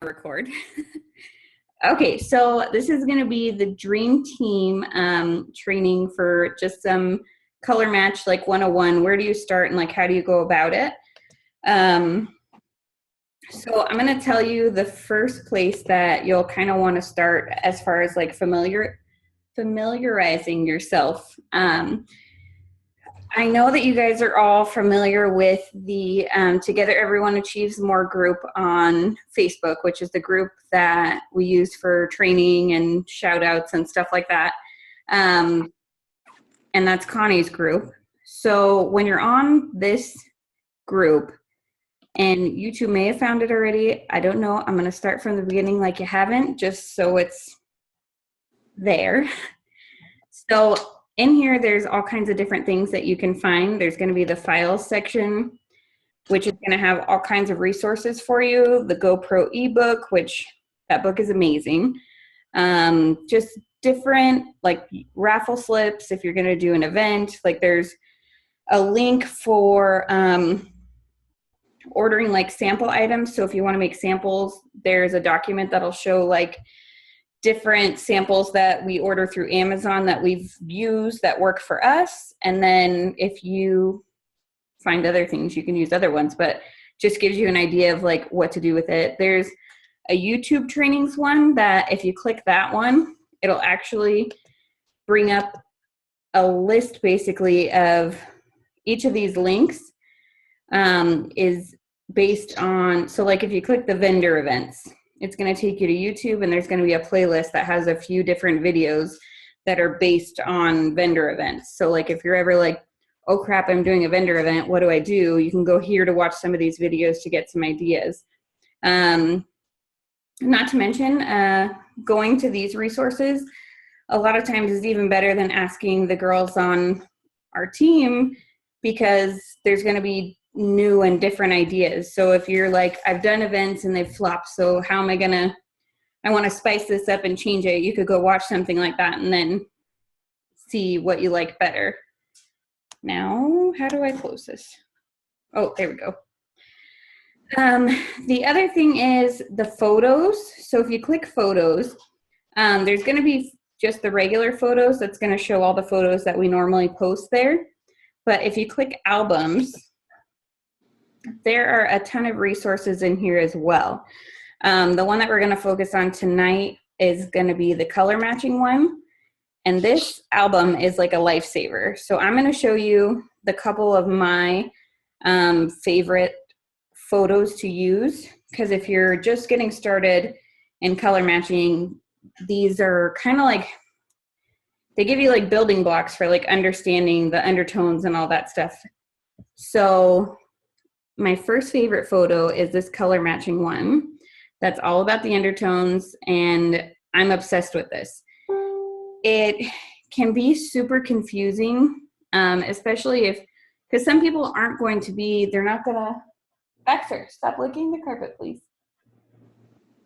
Record. Okay, so this is going to be the Dream Team training for just some color match, like 101. Where do you start and like how do you go about it? So I'm going to tell you the first place that you'll kind of want to start as far as like familiarizing yourself. I know that you guys are all familiar with the Together Everyone Achieves More group on Facebook, which is the group that we use for training and shout outs and stuff like that. And that's Connie's group. So when you're on this group, and you two may have found it already, I don't know, I'm going to start from the beginning like you haven't, just so it's there. So in here, there's all kinds of different things that you can find. There's going to be the files section, which is going to have all kinds of resources for you. The GoPro ebook, which that book is amazing. Just different like raffle slips if you're going to do an event. Like there's a link for ordering like sample items. So if you want to make samples, there's a document that'll show like different samples that we order through Amazon that we've used that work for us. And then if you find other things, you can use other ones, but just gives you an idea of like what to do with it. There's a YouTube trainings one that if you click that one, it'll actually bring up a list basically of each of these links is based on, so like if you click the vendor events, it's going to take you to YouTube and there's going to be a playlist that has a few different videos that are based on vendor events. So like if you're ever like, oh crap, I'm doing a vendor event, what do I do? You can go here to watch some of these videos to get some ideas. Not to mention going to these resources a lot of times is even better than asking the girls on our team because there's going to be new and different ideas. So if you're like, I've done events and they've flopped, so how am I want to spice this up and change it. You could go watch something like that and then see what you like better. Now, how do I close this? Oh, there we go. The other thing is the photos. So if you click photos, there's going to be just the regular photos. That's going to show all the photos that we normally post there. But if you click albums, there are a ton of resources in here as well. The one that we're going to focus on tonight is going to be the color matching one. And this album is like a lifesaver. So I'm going to show you the couple of my favorite photos to use. Because if you're just getting started in color matching, these are kind of like, they give you like building blocks for like understanding the undertones and all that stuff. So my first favorite photo is this color matching one. That's all about the undertones, and I'm obsessed with this. It can be super confusing, especially because some people aren't going to be, they're not gonna, Baxter, stop licking the carpet, please.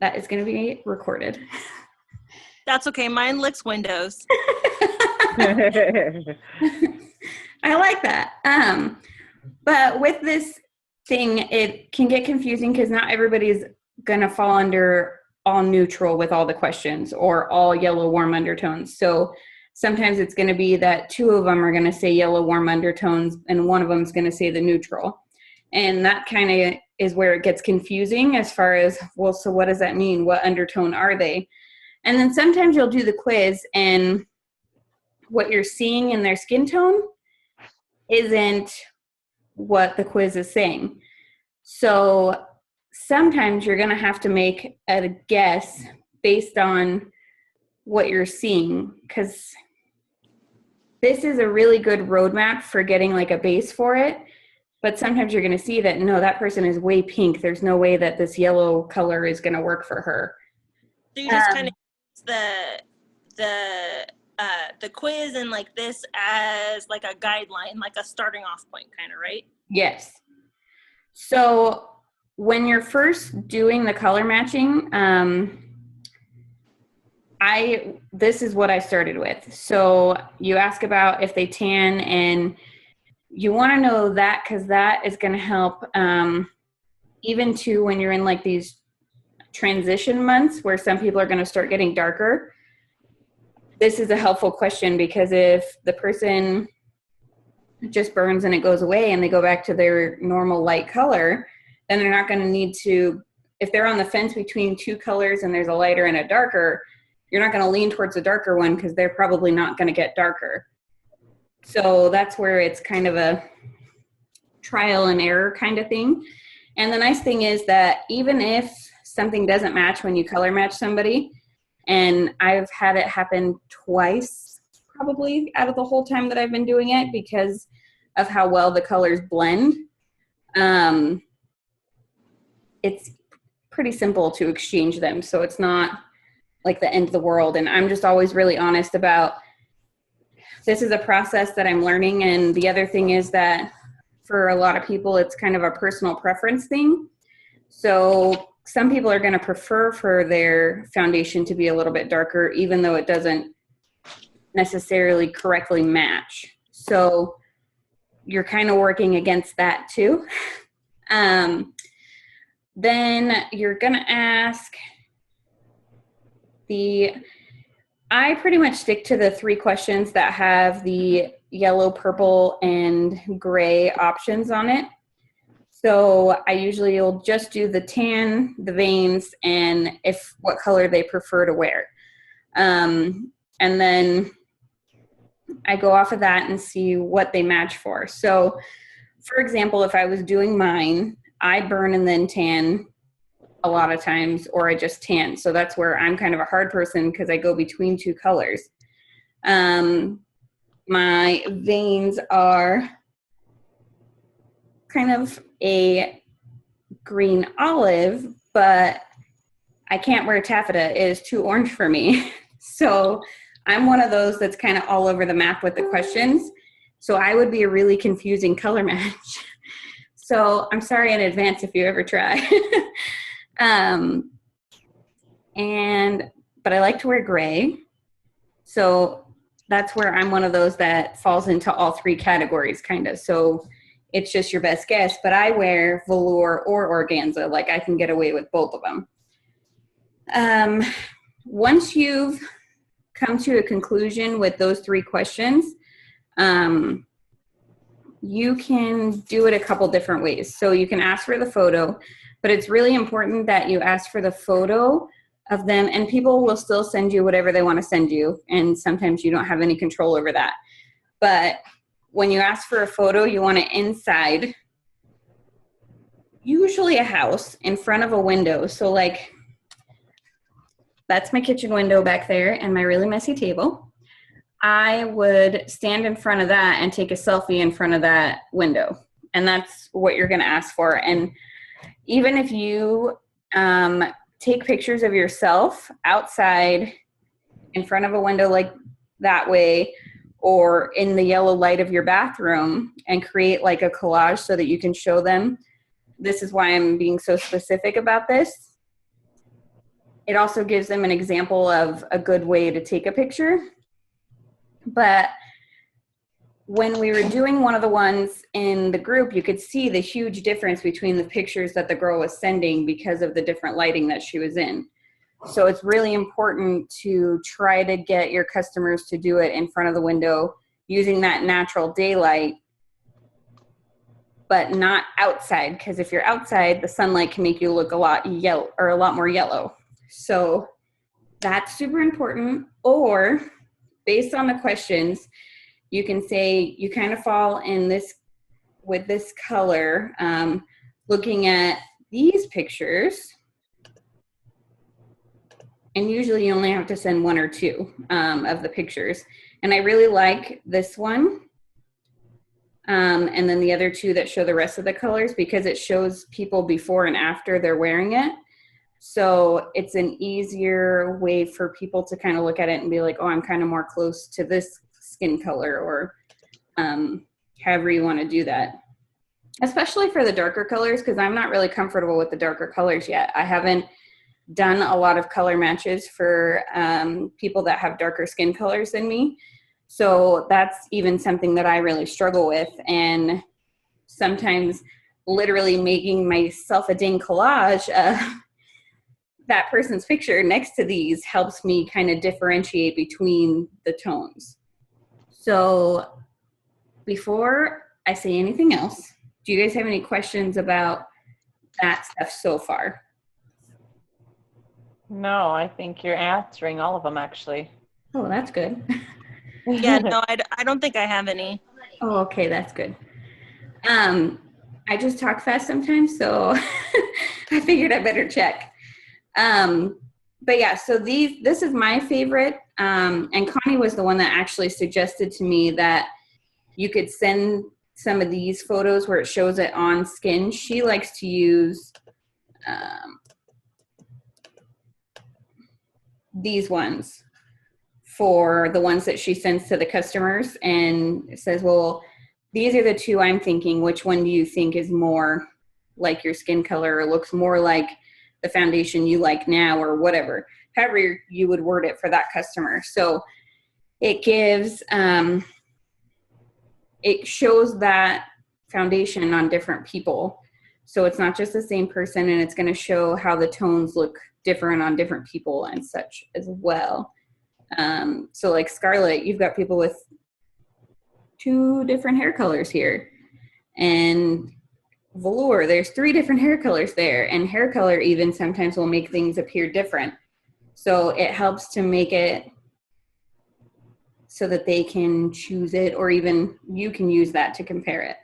That is gonna be recorded. That's okay, mine licks windows. I like that. But with this thing, it can get confusing because not everybody's gonna fall under all neutral with all the questions or all yellow warm undertones. So sometimes it's gonna be that two of them are gonna say yellow warm undertones and one of them is gonna say the neutral. And that kind of is where it gets confusing as far as, well, so what does that mean? What undertone are they? And then sometimes you'll do the quiz and what you're seeing in their skin tone isn't what the quiz is saying. So sometimes you're going to have to make a guess based on what you're seeing, because this is a really good roadmap for getting like a base for it. But sometimes you're going to see that, no, that person is way pink. There's no way that this yellow color is going to work for her. So you just kind of use the quiz and like this as like a guideline, like a starting off point kind of, right? Yes. So when you're first doing the color matching, this is what I started with. So you ask about if they tan, and you want to know that because that is going to help even too when you're in like these transition months where some people are going to start getting darker, this is a helpful question, because if the person just burns and it goes away and they go back to their normal light color, then they're not going to need to, if they're on the fence between two colors and there's a lighter and a darker, you're not going to lean towards the darker one because they're probably not going to get darker. So that's where it's kind of a trial and error kind of thing. And the nice thing is that even if something doesn't match when you color match somebody, and I've had it happen twice probably out of the whole time that I've been doing it because of how well the colors blend, it's pretty simple to exchange them. So it's not like the end of the world. And I'm just always really honest about, this is a process that I'm learning. And the other thing is that for a lot of people, it's kind of a personal preference thing. So some people are going to prefer for their foundation to be a little bit darker, even though it doesn't necessarily correctly match. So you're kind of working against that too. Then you're going to ask I pretty much stick to the 3 questions that have the yellow, purple, and gray options on it. So I usually will just do the tan, the veins, and what color they prefer to wear. And then I go off of that and see what they match for. So for example, if I was doing mine, I burn and then tan a lot of times, or I just tan. So that's where I'm kind of a hard person because I go between 2 colors. My veins are kind of a green olive, but I can't wear taffeta. It is too orange for me. So I'm one of those that's kind of all over the map with the questions. So I would be a really confusing color match. So I'm sorry in advance if you ever try. But I like to wear gray. So that's where I'm one of those that falls into all 3 categories kind of. So it's just your best guess, but I wear velour or organza. Like I can get away with both of them. Once you've come to a conclusion with those 3 questions, you can do it a couple different ways. So you can ask for the photo, but it's really important that you ask for the photo of them, and people will still send you whatever they want to send you. And sometimes you don't have any control over that. But when you ask for a photo, you want it inside, usually a house, in front of a window. So like, that's my kitchen window back there and my really messy table. I would stand in front of that and take a selfie in front of that window. And that's what you're going to ask for. And even if you take pictures of yourself outside in front of a window like that way, or in the yellow light of your bathroom, and create like a collage so that you can show them, this is why I'm being so specific about this. It also gives them an example of a good way to take a picture. But when we were doing one of the ones in the group, you could see the huge difference between the pictures that the girl was sending because of the different lighting that she was in. So it's really important to try to get your customers to do it in front of the window using that natural daylight, but not outside, because if you're outside, the sunlight can make you look a lot yellow, or a lot more yellow. So that's super important. Or based on the questions, you can say you kind of fall in this with this color, looking at these pictures. And usually you only have to send 1 or 2 of the pictures. And I really like this one. And then the other 2 that show the rest of the colors, because it shows people before and after they're wearing it. So it's an easier way for people to kind of look at it and be like, oh, I'm kind of more close to this skin color, or however you want to do that. Especially for the darker colors, because I'm not really comfortable with the darker colors yet. I haven't done a lot of color matches for people that have darker skin colors than me. So that's even something that I really struggle with. And sometimes literally making myself a dang collage, that person's picture next to these helps me kind of differentiate between the tones. So before I say anything else, do you guys have any questions about that stuff so far? No, I think you're answering all of them, actually. Oh, that's good. Yeah, no, I don't think I have any. Oh, okay, that's good. I just talk fast sometimes, so I figured I better check. But yeah, so this is my favorite, and Connie was the one that actually suggested to me that you could send some of these photos where it shows it on skin. She likes to use these ones for the ones that she sends to the customers, and says, well, these are the two I'm thinking. Which one do you think is more like your skin color or looks more like the foundation you like now, or whatever, however you would word it for that customer. So it gives, it shows that foundation on different people. So it's not just the same person, and it's going to show how the tones look different on different people and such as well. So like Scarlett, you've got people with 2 different hair colors here, and velour, there's 3 different hair colors there, and hair color even sometimes will make things appear different. So it helps to make it so that they can choose it, or even you can use that to compare it.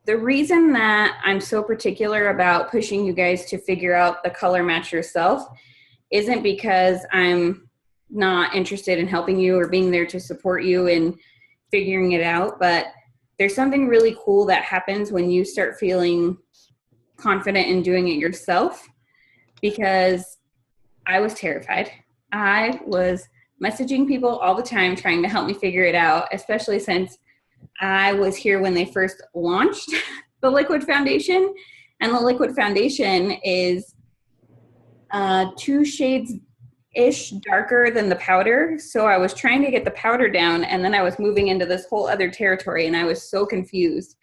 The reason that I'm so particular about pushing you guys to figure out the color match yourself isn't because I'm not interested in helping you or being there to support you in figuring it out, but there's something really cool that happens when you start feeling confident in doing it yourself, because I was terrified. I was messaging people all the time trying to help me figure it out, especially since I was here when they first launched the liquid foundation, and the liquid foundation is 2 shades-ish darker than the powder. So I was trying to get the powder down, and then I was moving into this whole other territory, and I was so confused.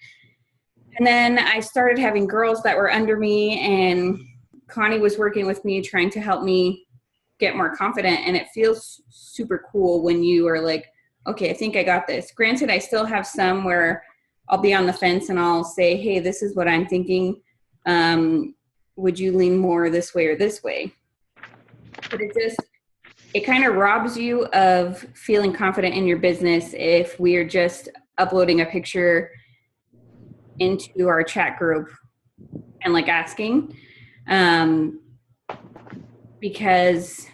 And then I started having girls that were under me, and Connie was working with me trying to help me get more confident, and it feels super cool when you are like, okay, I think I got this. Granted, I still have some where I'll be on the fence and I'll say, hey, this is what I'm thinking. Would you lean more this way or this way? But it kind of robs you of feeling confident in your business if we are just uploading a picture into our chat group and like asking. Because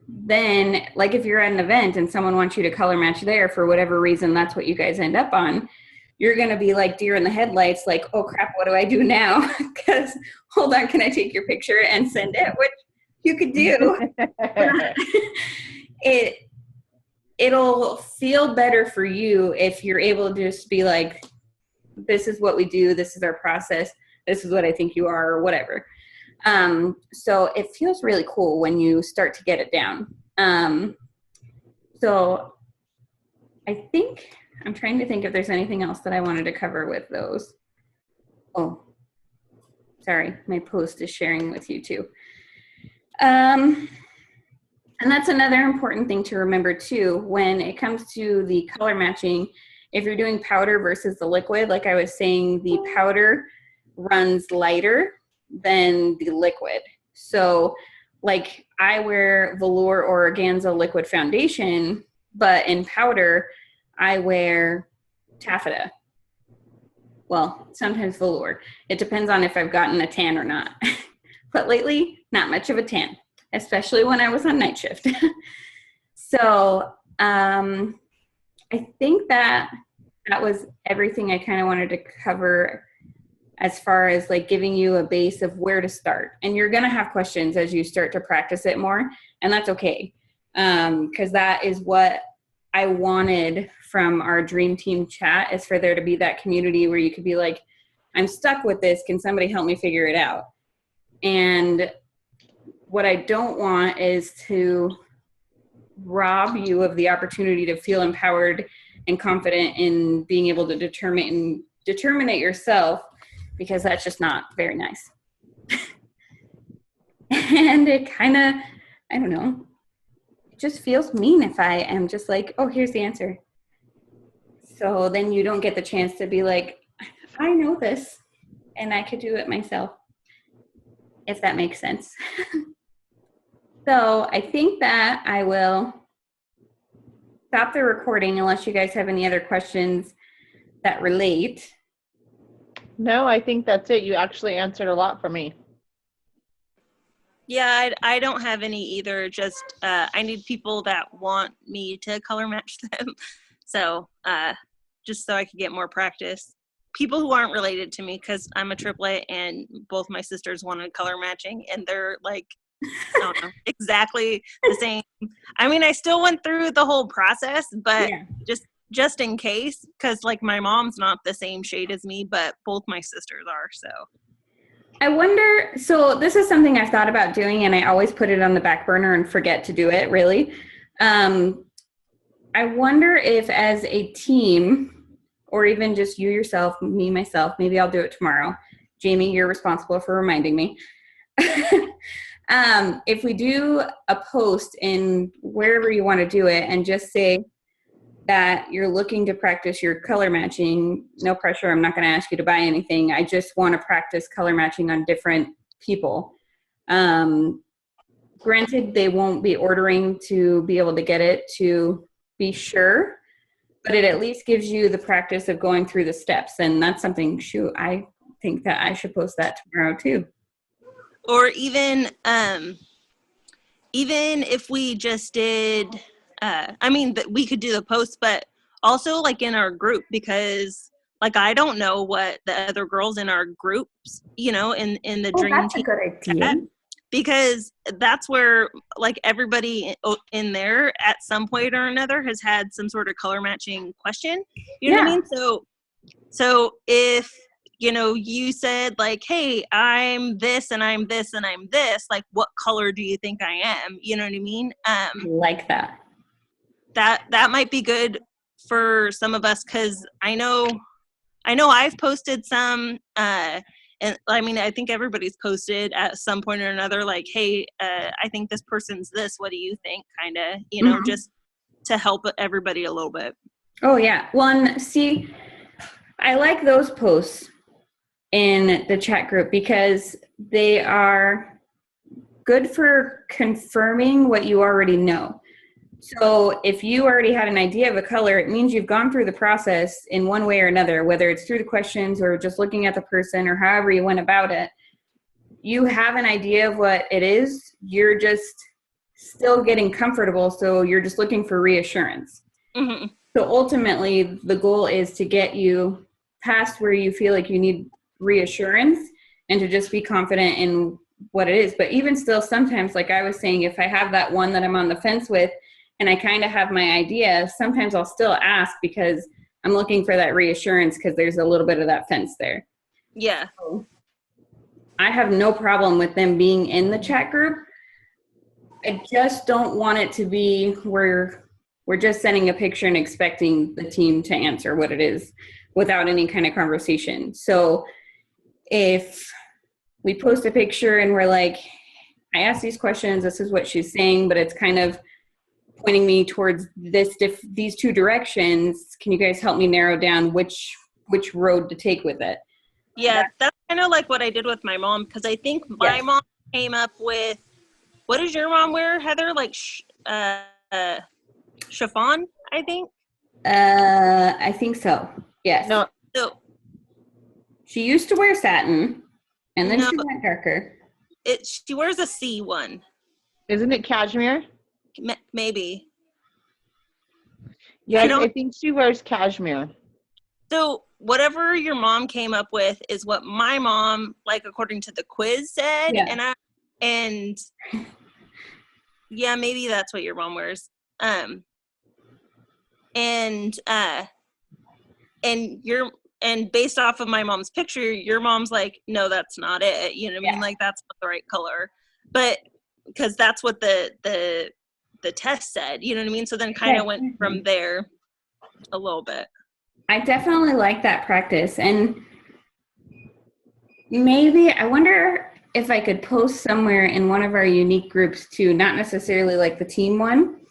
then, like, if you're at an event and someone wants you to color match there for whatever reason, that's what you guys end up on, you're going to be like deer in the headlights, like, oh crap, what do I do now? Because hold on, can I take your picture and send it? Which you could do. It'll feel better for you if you're able to just be like, this is what we do, this is our process, this is what I think you are, or whatever. So it feels really cool when you start to get it down. So I think I'm trying to think if there's anything else that I wanted to cover with those. Oh, sorry, my post is sharing with you too. And that's another important thing to remember too, when it comes to the color matching. If you're doing powder versus the liquid, like I was saying, the powder runs lighter than the liquid. So like I wear velour or organza liquid foundation, but in powder I wear taffeta. Well, sometimes velour. It depends on if I've gotten a tan or not. But lately, not much of a tan, especially when I was on night shift. So I think that was everything I kind of wanted to cover as far as like giving you a base of where to start. And you're going to have questions as you start to practice it more, and that's okay. Because that is what I wanted from our dream team chat, is for there to be that community where you could be like, I'm stuck with this. Can somebody help me figure it out? And what I don't want is to rob you of the opportunity to feel empowered and confident in being able to determine it yourself, because that's just not very nice. And it kind of, I don't know, it just feels mean if I am just like, oh, here's the answer. So then you don't get the chance to be like, I know this and I could do it myself, if that makes sense. So I think that I will stop the recording unless you guys have any other questions that relate. No, I think that's it. You actually answered a lot for me. Yeah, I don't have any either. Just I need people that want me to color match them. So just so I could get more practice. People who aren't related to me, because I'm a triplet and both my sisters wanted color matching, and they're like, I don't know, exactly the same. I mean, I still went through the whole process, but Yeah. just in case, because like my mom's not the same shade as me, but both my sisters are. So I wonder, so this is something I've thought about doing and I always put it on the back burner and forget to do it, really. I wonder if as a team, or even just you yourself, me, myself, maybe I'll do it tomorrow. Jamie, you're responsible for reminding me. If we do a post in wherever you want to do it and just say that you're looking to practice your color matching, no pressure, I'm not going to ask you to buy anything. I just want to practice color matching on different people. Granted, they won't be ordering to be able to get it to be sure, but it at least gives you the practice of going through the steps. And that's something, I think that I should post that tomorrow too. or even if we just did we could do the post, but also like in our group, because like I don't know what the other girls in our groups, in the dream That's a team good idea. because that's where like everybody in there at some point or another has had some sort of color matching question. You know what I mean? So if you said like, hey, I'm this and I'm this and I'm this, like what color do you think I am? You know what I mean? I like that. That might be good for some of us, because I know I've posted some and I mean, I think everybody's posted at some point or another, like, hey, I think this person's this. What do you think? Kind of, just to help everybody a little bit. Oh, yeah. Well, see, I like those posts in the chat group because they are good for confirming what you already know. So if you already had an idea of a color, it means you've gone through the process in one way or another, whether it's through the questions or just looking at the person or however you went about it. You have an idea of what it is. You're just still getting comfortable, so you're just looking for reassurance. Mm-hmm. So ultimately, the goal is to get you past where you feel like you need reassurance and to just be confident in what it is. But even still, sometimes, like I was saying, if I have that one that I'm on the fence with and I kind of have my idea, sometimes I'll still ask because I'm looking for that reassurance because there's a little bit of that fence there. Yeah. So I have no problem with them being in the chat group. I just don't want it to be where we're just sending a picture and expecting the team to answer what it is without any kind of conversation. So if we post a picture and we're like, I asked these questions, this is what she's saying, but it's kind of pointing me towards these two directions. Can you guys help me narrow down which road to take with it? Yeah, that's kind of like what I did with my mom, because I think my mom came up with, what does your mom wear, Heather? Like chiffon, I think? I think so. Yes. No, So she used to wear satin, and then No. she went darker. she wears a C one. isn't it cashmere? Maybe. Yeah, I I think she wears cashmere. So whatever your mom came up with is what my mom, like according to the quiz, said. Yeah. And yeah, maybe that's what your mom wears. And based off of my mom's picture, your mom's like, no, that's not it. You know what I mean? Like, that's not the right color. But because that's what the test said, you know what I mean? So then kind of went from there a little bit. I definitely like that practice. And maybe, I wonder if I could post somewhere in one of our unique groups too, not necessarily like the team one,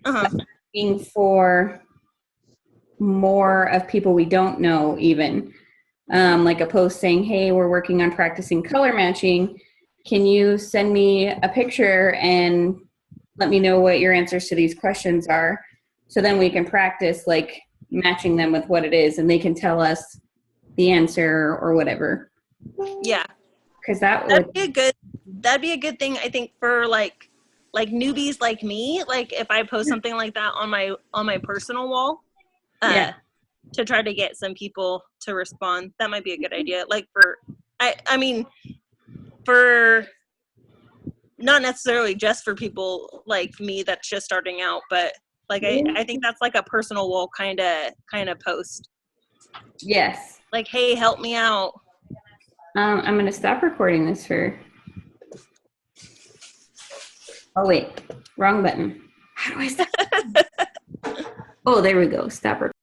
Uh-huh. being for more of people we don't know even. Like a post saying, hey, we're working on practicing color matching. Can you send me a picture and let me know what your answers to these questions are? So then we can practice like matching them with what it is and they can tell us the answer or whatever. Yeah. Because that would, That'd be a good thing, I think, for like newbies like me. Like if I post something like that on my personal wall, yeah. to try to get some people to respond. That might be a good idea. Like I mean, for not necessarily just for people like me that's just starting out, but like I think that's like a personal wall kind of post. Yes. Like, hey, help me out. I'm going to stop recording this for. Oh, wait. Wrong button. How do I stop? Oh, there we go. Stop recording.